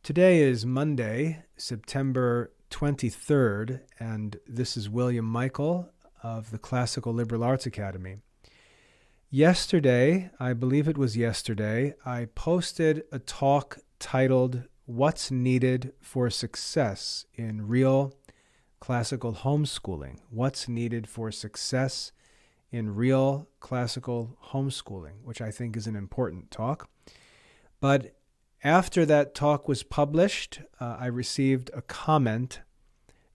Today is Monday, September 23rd, and this is William Michael of the Classical Liberal Arts Academy. Yesterday, I believe it was yesterday, I posted a talk titled, What's Needed for Success in Real Classical Homeschooling? What's Needed for Success in Real Classical Homeschooling, which I think is an important talk. But after that talk was published, I received a comment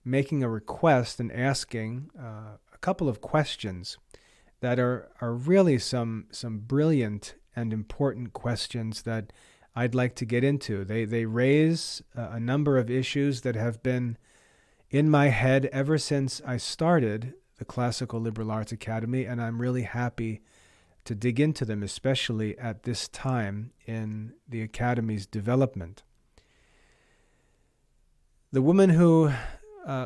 making a request and asking a couple of questions that are really some brilliant and important questions that I'd like to get into. They raise a number of issues that have been in my head ever since I started the Classical Liberal Arts Academy, and I'm really happy to dig into them, especially at this time in the Academy's development. The woman who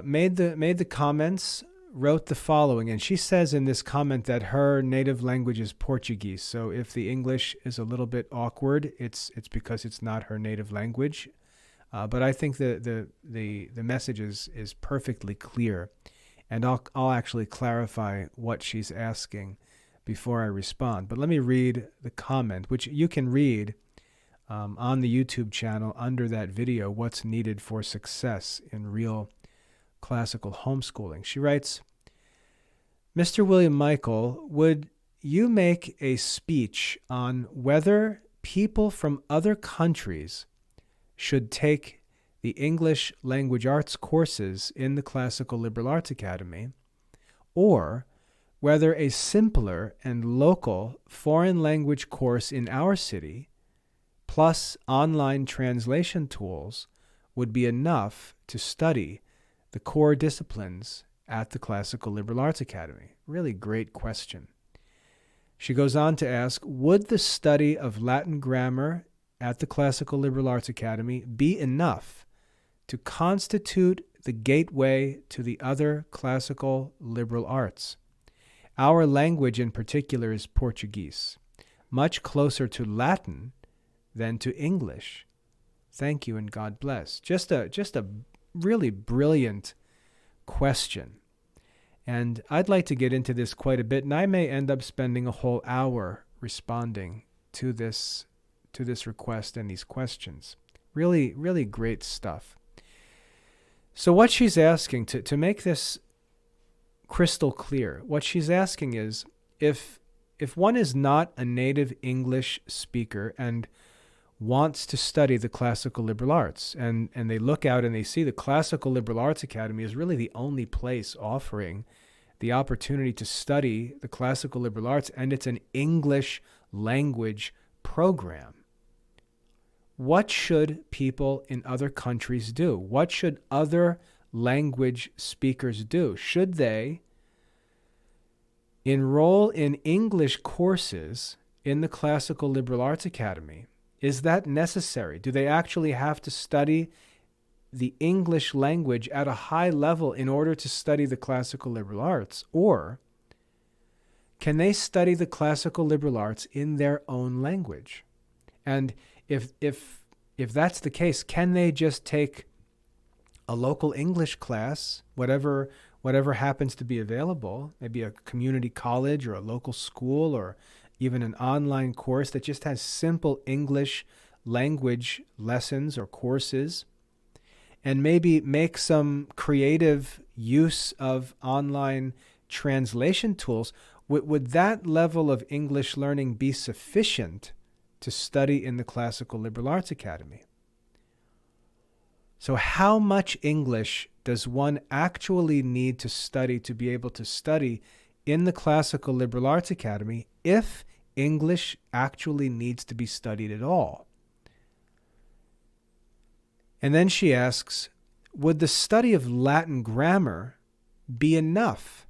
made the comments wrote the following, and she says in this comment that her native language is Portuguese. So if the English is a little bit awkward, it's because it's not her native language. But I think the message is perfectly clear, and I'll actually clarify what she's asking before I respond. But let me read the comment, which you can read on the YouTube channel under that video, What's Needed for Success in Real Classical Homeschooling. She writes, Mr. William Michael, would you make a speech on whether people from other countries should take the English language arts courses in the Classical Liberal Arts Academy, or whether a simpler and local foreign language course in our city, plus online translation tools, would be enough to study the core disciplines at the Classical Liberal Arts Academy? Really great question. She goes on to ask, would the study of Latin grammar at the Classical Liberal Arts Academy be enough to constitute the gateway to the other classical liberal arts? Our language in particular is Portuguese, much closer to Latin than to English. Thank you and God bless. Just a really brilliant question. And I'd like to get into this quite a bit, and I may end up spending a whole hour responding to this request and these questions. Really, really great stuff. So what she's asking, to make this crystal clear, what she's asking is, if one is not a native English speaker and wants to study the Classical Liberal Arts, and they look out and they see the Classical Liberal Arts Academy is really the only place offering the opportunity to study the Classical Liberal Arts, and it's an English language program. What should people in other countries do? What should other language speakers do? Should they enroll in English courses in the Classical Liberal Arts Academy? Is that necessary? Do they actually have to study the English language at a high level in order to study the Classical Liberal Arts? Or can they study the Classical Liberal Arts in their own language? And if that's the case, can they just take a local English class, whatever happens to be available, maybe a community college or a local school or even an online course that just has simple English language lessons or courses, and maybe make some creative use of online translation tools? Would that level of English learning be sufficient to study in the Classical Liberal Arts Academy? So how much English does one actually need to study to be able to study in the Classical Liberal Arts Academy, if English actually needs to be studied at all? And then she asks, would the study of Latin grammar be enough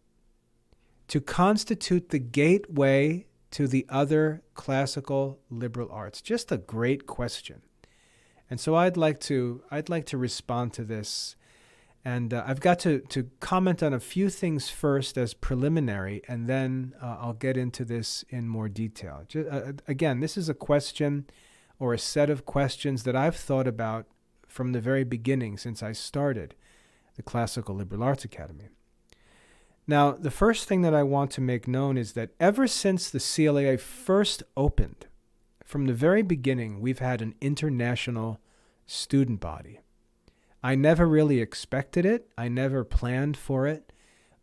to constitute the gateway to the other classical liberal arts? Just a great question. And so I'd like to respond to this. And I've got to comment on a few things first as preliminary, and then I'll get into this in more detail. Again, this is a question or a set of questions that I've thought about from the very beginning since I started the Classical Liberal Arts Academy. Now, the first thing that I want to make known is that ever since the CLAA first opened, from the very beginning, we've had an international student body. I never really expected it. I never planned for it.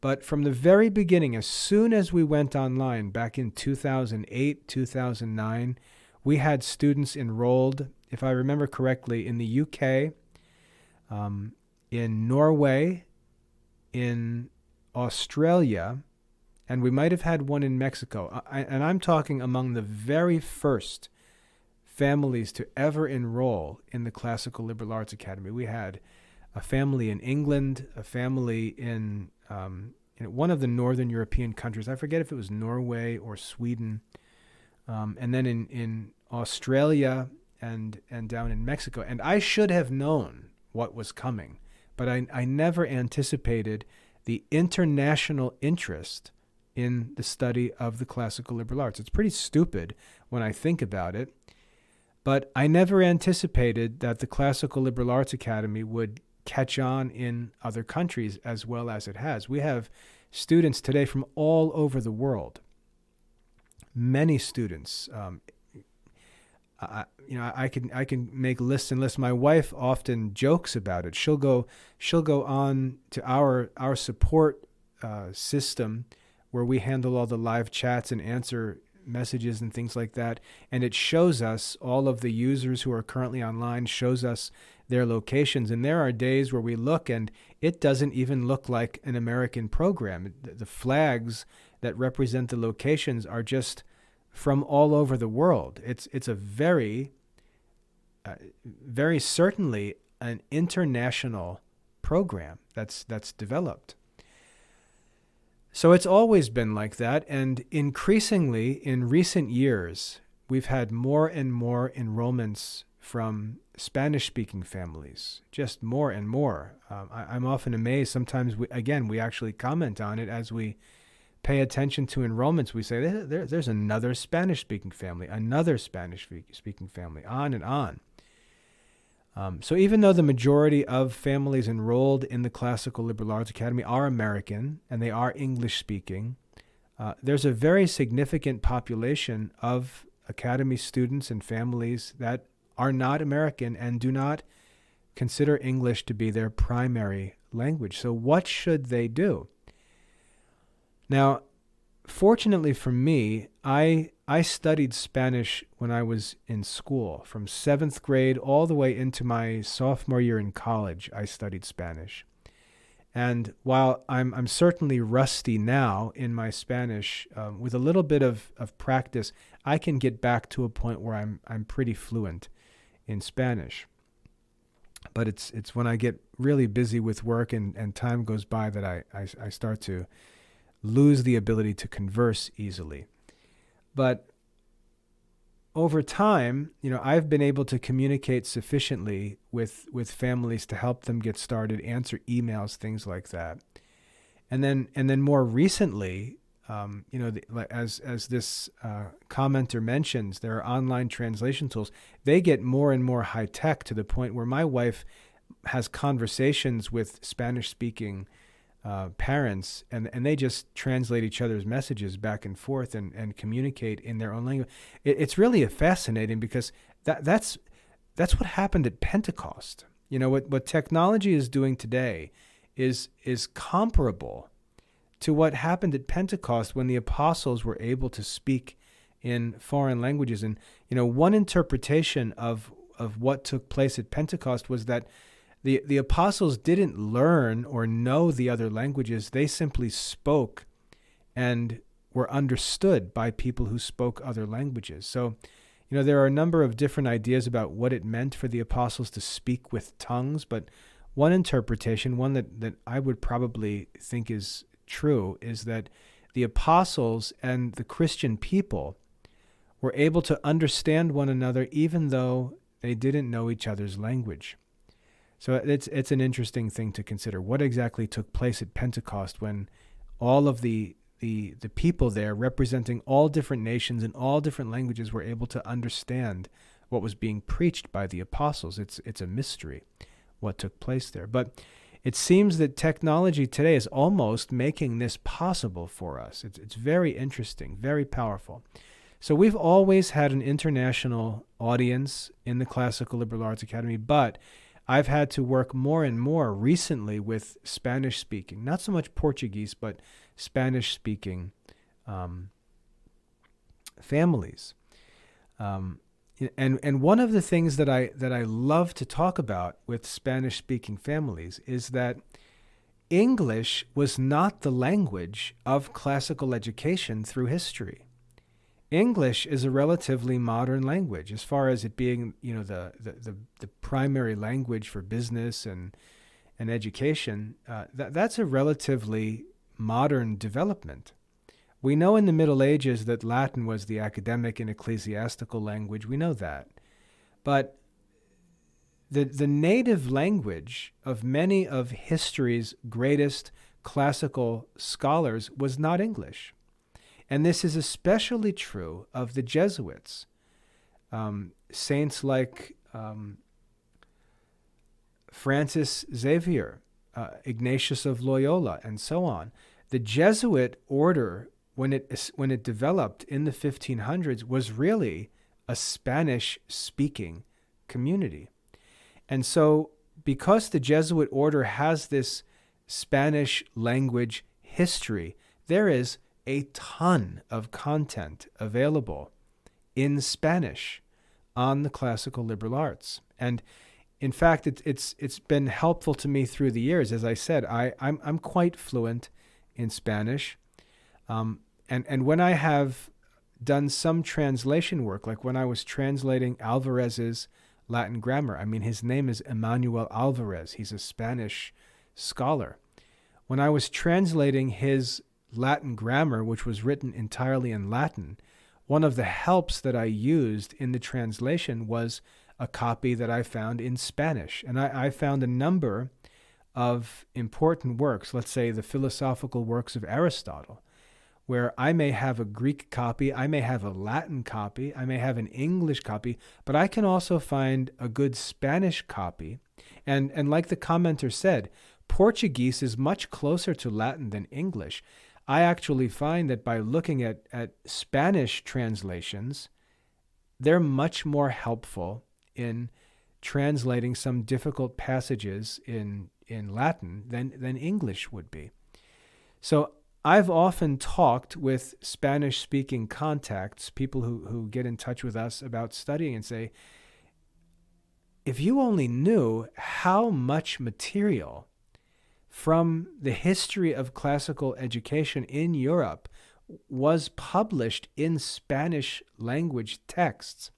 But from the very beginning, as soon as we went online back in 2008, 2009, we had students enrolled, if I remember correctly, in the UK, in Norway, in Australia, and we might have had one in Mexico. And I'm talking among the very first families to ever enroll in the Classical Liberal Arts Academy. We had a family in England, a family in one of the northern European countries. I forget if it was Norway or Sweden. And then in Australia and down in Mexico. And I should have known what was coming, but I never anticipated the international interest in the study of the classical liberal arts. It's pretty stupid when I think about it, but I never anticipated that the Classical Liberal Arts Academy would catch on in other countries as well as it has. We have students today from all over the world. Many students. I can make lists and lists. My wife often jokes about it. She'll go on to our support system where we handle all the live chats and answer messages and things like that, and it shows us all of the users who are currently online, shows us their locations, and there are days where we look and it doesn't even look like an American program. The flags that represent the locations are just from all over the world. It's a very certainly an international program that's developed. So it's always been like that, and increasingly in recent years, we've had more and more enrollments from Spanish-speaking families, just more and more. I'm often amazed. Sometimes we actually comment on it as we pay attention to enrollments. We say there's another Spanish-speaking family, another Spanish-speaking family, on and on. So even though the majority of families enrolled in the Classical Liberal Arts Academy are American and they are English-speaking, there's a very significant population of Academy students and families that are not American and do not consider English to be their primary language. So what should they do? Now, fortunately for me, I studied Spanish when I was in school. From 7th grade all the way into my sophomore year in college, I studied Spanish. And while I'm certainly rusty now in my Spanish, with a little bit of practice, I can get back to a point where I'm pretty fluent in Spanish. But it's when I get really busy with work and time goes by that I start to lose the ability to converse easily. But over time, I've been able to communicate sufficiently with families to help them get started, answer emails, things like that. And then more recently, as this commenter mentions, there are online translation tools. They get more and more high tech to the point where my wife has conversations with Spanish-speaking parents, and they just translate each other's messages back and forth and communicate in their own language. It's really fascinating because that's what happened at Pentecost. What technology is doing today is comparable to what happened at Pentecost when the apostles were able to speak in foreign languages. And one interpretation of what took place at Pentecost was that the apostles didn't learn or know the other languages. They simply spoke and were understood by people who spoke other languages. So, there are a number of different ideas about what it meant for the apostles to speak with tongues, but one interpretation, one that I would probably think is true, is that the apostles and the Christian people were able to understand one another even though they didn't know each other's language. So it's an interesting thing to consider. What exactly took place at Pentecost when all of the people there, representing all different nations and all different languages, were able to understand what was being preached by the apostles? It's a mystery. what took place there. But it seems that technology today is almost making this possible for us. It's very interesting, very powerful. So we've always had an international audience in the Classical Liberal Arts Academy, but I've had to work more and more recently with Spanish-speaking, not so much Portuguese, but Spanish-speaking families. And one of the things that I love to talk about with Spanish-speaking families is that English was not the language of classical education through history. English is a relatively modern language as far as it being, the primary language for business and education. That's a relatively modern development. We know in the Middle Ages that Latin was the academic and ecclesiastical language. We know that. But the native language of many of history's greatest classical scholars was not English. And this is especially true of the Jesuits. Saints like Francis Xavier, Ignatius of Loyola, and so on. The Jesuit order, when it developed in the 1500s, was really a Spanish-speaking community. And so because the Jesuit order has this Spanish language history, there is a ton of content available in Spanish on the classical liberal arts. And in fact, it's been helpful to me through the years. As I said, I'm quite fluent in Spanish. And when I have done some translation work, like when I was translating Alvarez's Latin grammar, his name is Emmanuel Alvarez. He's a Spanish scholar. When I was translating his Latin grammar, which was written entirely in Latin, one of the helps that I used in the translation was a copy that I found in Spanish. And I found a number of important works, let's say the philosophical works of Aristotle, where I may have a Greek copy, I may have a Latin copy, I may have an English copy, but I can also find a good Spanish copy. And like the commenter said, Portuguese is much closer to Latin than English. I actually find that by looking at Spanish translations, they're much more helpful in translating some difficult passages in Latin than English would be. So I've often talked with Spanish-speaking contacts, people who get in touch with us about studying, and say, if you only knew how much material from the history of classical education in Europe was published in Spanish language texts,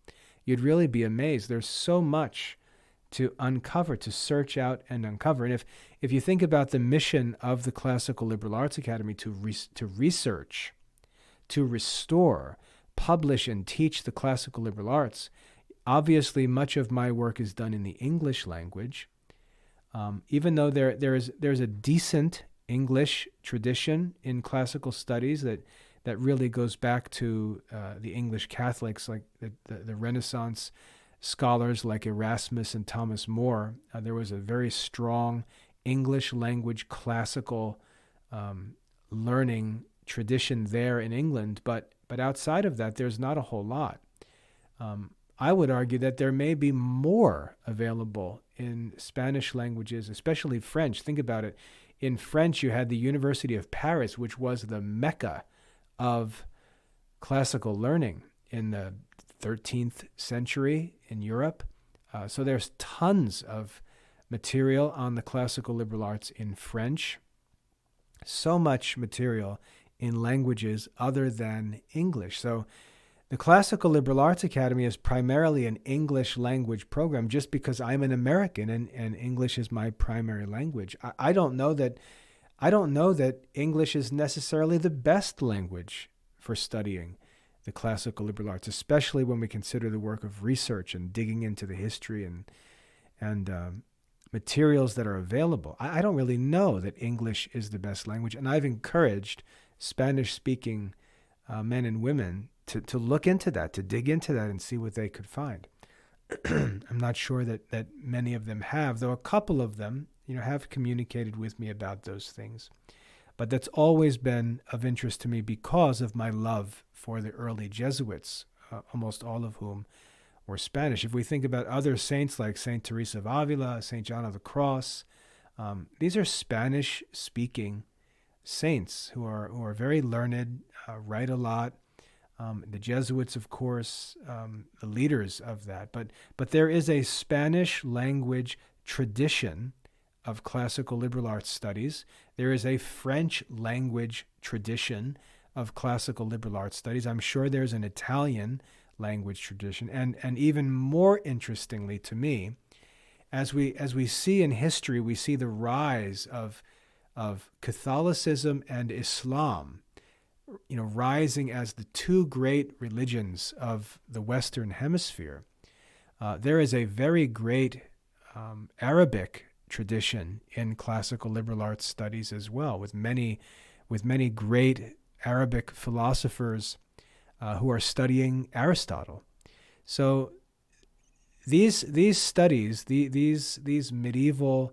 you'd really be amazed. There's so much to uncover, to search out and uncover. And if you think about the mission of the Classical Liberal Arts Academy to research, to restore, publish, and teach the classical liberal arts, obviously much of my work is done in the English language. Even though there's a decent English tradition in classical studies that really goes back to the English Catholics, like the Renaissance scholars like Erasmus and Thomas More. There was a very strong English language classical learning tradition there in England, but outside of that, there's not a whole lot. I would argue that there may be more available in Spanish languages, especially French. Think about it. In French, you had the University of Paris, which was the mecca of classical learning in the 13th century in Europe. So there's tons of material on the classical liberal arts in French. So much material in languages other than English. So the Classical Liberal Arts Academy is primarily an English language program just because I'm an American and English is my primary language. I don't know that English is necessarily the best language for studying the classical liberal arts, especially when we consider the work of research and digging into the history and materials that are available. I don't really know that English is the best language, and I've encouraged Spanish-speaking men and women to look into that, to dig into that and see what they could find. I'm not sure that many of them have, though a couple of them, have communicated with me about those things. But that's always been of interest to me because of my love for the early Jesuits, almost all of whom were Spanish. If we think about other saints like Saint Teresa of Avila, Saint John of the Cross, these are Spanish-speaking saints who are very learned, write a lot. The Jesuits, of course, the leaders of that. But there is a Spanish language tradition of classical liberal arts studies. There is a French language tradition of classical liberal arts studies. I'm sure there's an Italian language tradition. And even more interestingly to me, as we see in history, we see the rise of Catholicism and Islam, rising as the two great religions of the Western Hemisphere. There is a very great Arabic tradition in classical liberal arts studies as well, with many great Arabic philosophers who are studying Aristotle. So these studies, these medieval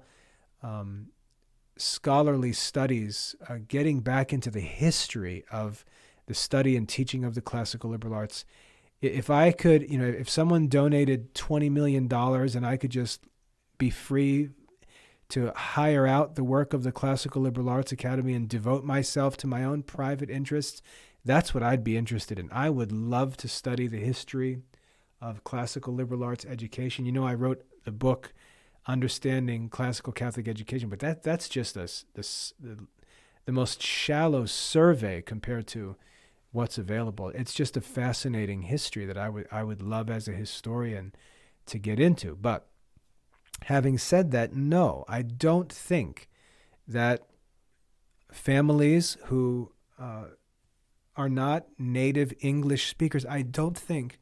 scholarly studies, getting back into the history of the study and teaching of the classical liberal arts. If I could, if someone donated $20 million and I could just be free to hire out the work of the Classical Liberal Arts Academy and devote myself to my own private interests, that's what I'd be interested in. I would love to study the history of classical liberal arts education. I wrote the book Understanding Classical Catholic Education, but that's just the most shallow survey compared to what's available. It's just a fascinating history that I would love as a historian to get into. But having said that, no, I don't think that families who are not native English speakers, I don't think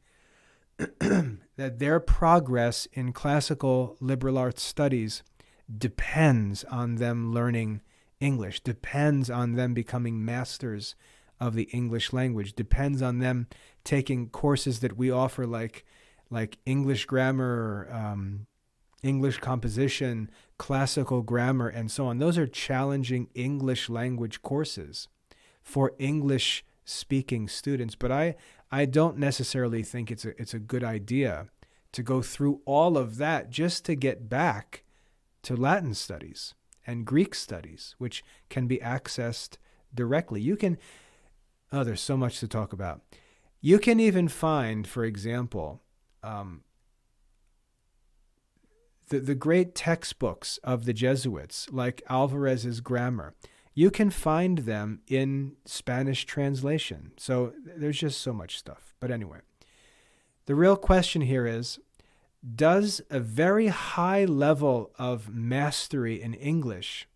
that their progress in classical liberal arts studies depends on them learning English, depends on them becoming masters of the English language, depends on them taking courses that we offer like English grammar, English composition, classical grammar, and so on. Those are challenging English language courses for English-speaking students. But I don't necessarily think it's a good idea to go through all of that just to get back to Latin studies and Greek studies, which can be accessed directly. There's so much to talk about. You can even find, for example, the great textbooks of the Jesuits, like Alvarez's Grammar. You can find them in Spanish translation. So there's just so much stuff. But anyway, the real question here is, does a very high level of mastery in English,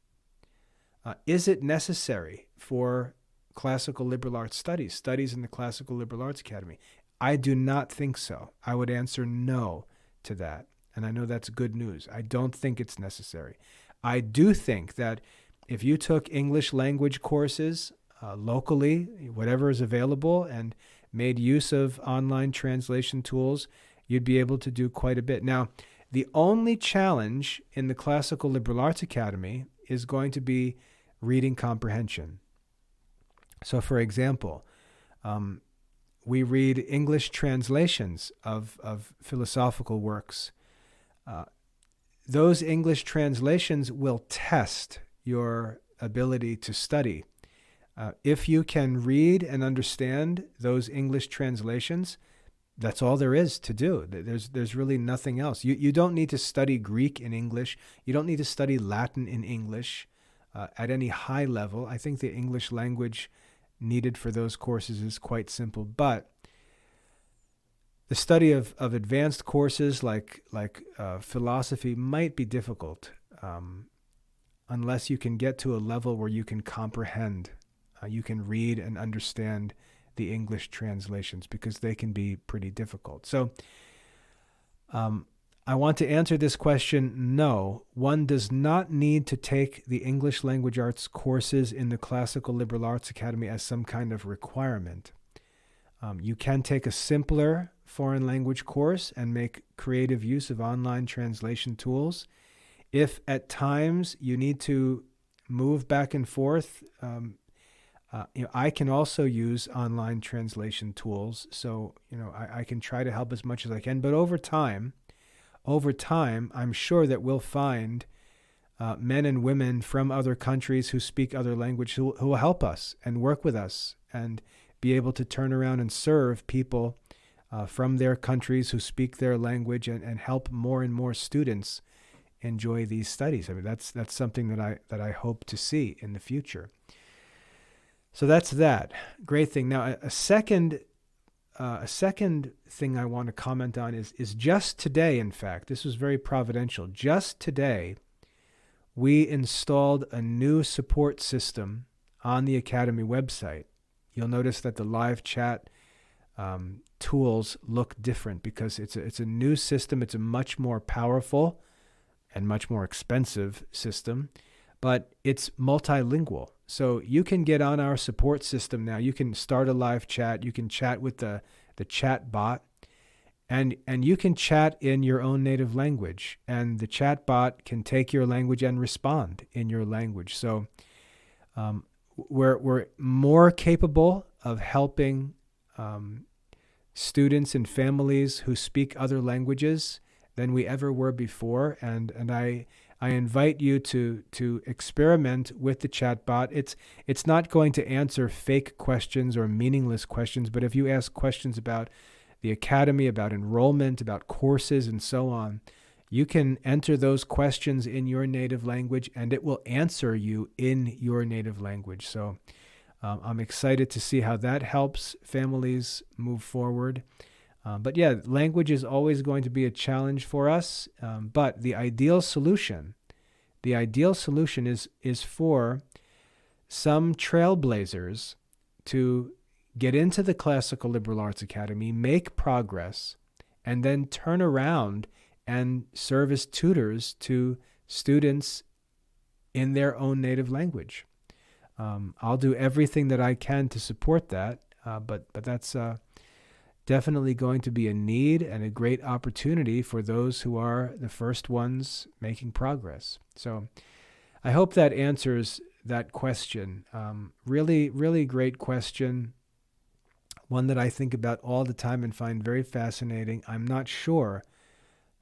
is it necessary for classical liberal arts studies in the Classical Liberal Arts Academy? I do not think so. I would answer no to that. And I know that's good news. I don't think it's necessary. I do think that if you took English language courses locally, whatever is available, and made use of online translation tools, you'd be able to do quite a bit. Now, the only challenge in the Classical Liberal Arts Academy is going to be reading comprehension. So, for example, we read English translations of philosophical works. Those English translations will test your ability to study. If you can read and understand those English translations, that's all there is to do. There's really nothing else. You don't need to study Greek in English. You don't need to study Latin in English at any high level. I think the English language needed for those courses is quite simple. But the study of advanced courses like philosophy might be difficult unless you can get to a level where you can comprehend, you can read and understand the English translations, because they can be pretty difficult. So I want to answer this question, no, one does not need to take the English language arts courses in the Classical Liberal Arts Academy as some kind of requirement. You can take a simpler foreign language course and make creative use of online translation tools. If at times you need to move back and forth, I can also use online translation tools. So, I can try to help as much as I can. But over time, I'm sure that we'll find men and women from other countries who speak other language who will help us and work with us and be able to turn around and serve people from their countries who speak their language and help more and more students enjoy these studies. I mean, that's something that I hope to see in the future. So that's that. Great thing. Now, a second thing I want to comment on is just today, in fact, this was very providential. Just today, we installed a new support system on the Academy website. You'll notice that the live chat tools look different because it's a new system. It's a much more powerful and much more expensive system, but it's multilingual. So you can get on our support system now. You can start a live chat. You can chat with the chat bot, and you can chat in your own native language, and the chat bot can take your language and respond in your language. So we're more capable of helping students and families who speak other languages than we ever were before, and I invite you to experiment with the chatbot. It's not going to answer fake questions or meaningless questions, but if you ask questions about the Academy, about enrollment, about courses, and so on, you can enter those questions in your native language, and it will answer you in your native language. So I'm excited to see how that helps families move forward. But yeah, language is always going to be a challenge for us. But the ideal solution is for some trailblazers to get into the Classical Liberal Arts Academy, make progress, and then turn around and serve as tutors to students in their own native language. I'll do everything that I can to support that, but that's definitely going to be a need and a great opportunity for those who are the first ones making progress. So I hope that answers that question. Really, really great question. One that I think about all the time and find very fascinating. I'm not sure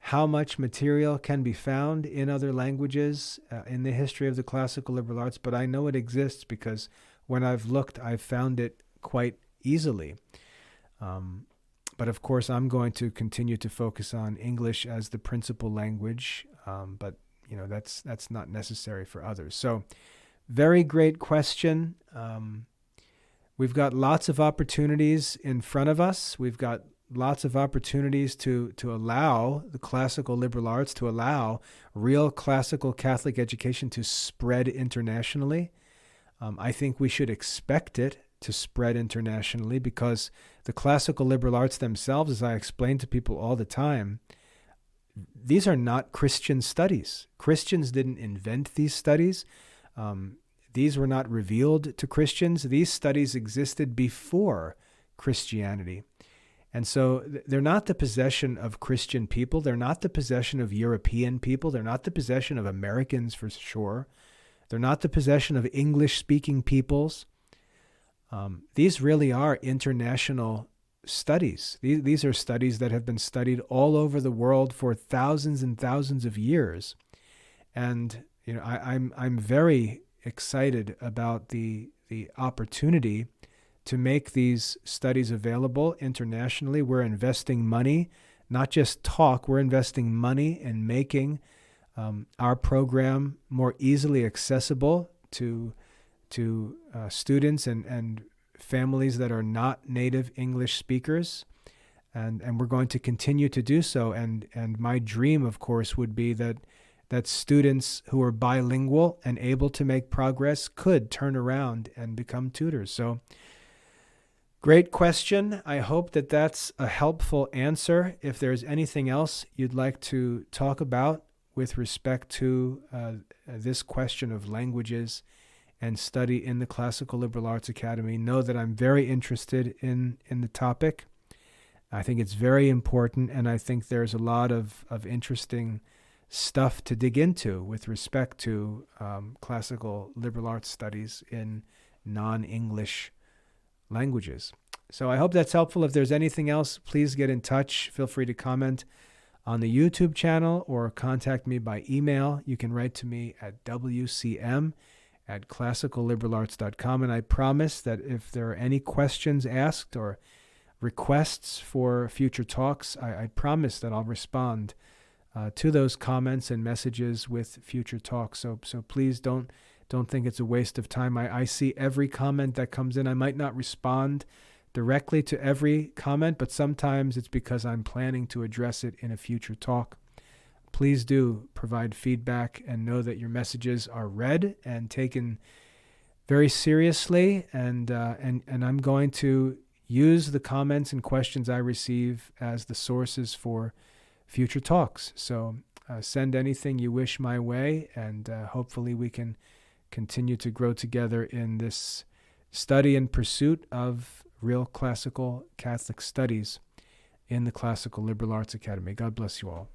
how much material can be found in other languages in the history of the classical liberal arts, but I know it exists because when I've looked, I've found it quite easily. But of course, I'm going to continue to focus on English as the principal language, but that's not necessary for others. So, very great question. We've got lots of opportunities in front of us. We've got lots of opportunities to allow the classical liberal arts, to allow real classical Catholic education to spread internationally. I think we should expect it to spread internationally because the classical liberal arts themselves, as I explain to people all the time, these are not Christian studies. Christians didn't invent these studies. These were not revealed to Christians. These studies existed before Christianity. And so they're not the possession of Christian people. They're not the possession of European people. They're not the possession of Americans for sure. They're not the possession of English-speaking peoples. These really are international studies. These are studies that have been studied all over the world for thousands and thousands of years. And I'm very excited about the opportunity to make these studies available internationally. We're investing money, not just talk. We're investing money in making our program more easily accessible to students and families that are not native English speakers. And we're going to continue to do so. And my dream, of course, would be that students who are bilingual and able to make progress could turn around and become tutors. So great question. I hope that that's a helpful answer. If there's anything else you'd like to talk about with respect to this question of languages and study in the Classical Liberal Arts Academy, know that I'm very interested in the topic. I think it's very important, and I think there's a lot of interesting stuff to dig into with respect to classical liberal arts studies in non-English languages. So I hope that's helpful. If there's anything else, please get in touch. Feel free to comment on the YouTube channel or contact me by email. You can write to me at wcm@classicalliberalarts.com. And I promise that if there are any questions asked or requests for future talks, I promise that I'll respond to those comments and messages with future talks. So please don't think it's a waste of time. I see every comment that comes in. I might not respond directly to every comment, but sometimes it's because I'm planning to address it in a future talk. Please do provide feedback and know that your messages are read and taken very seriously, and I'm going to use the comments and questions I receive as the sources for future talks. So send anything you wish my way, and hopefully we can continue to grow together in this study and pursuit of real classical Catholic studies in the Classical Liberal Arts Academy. God bless you all.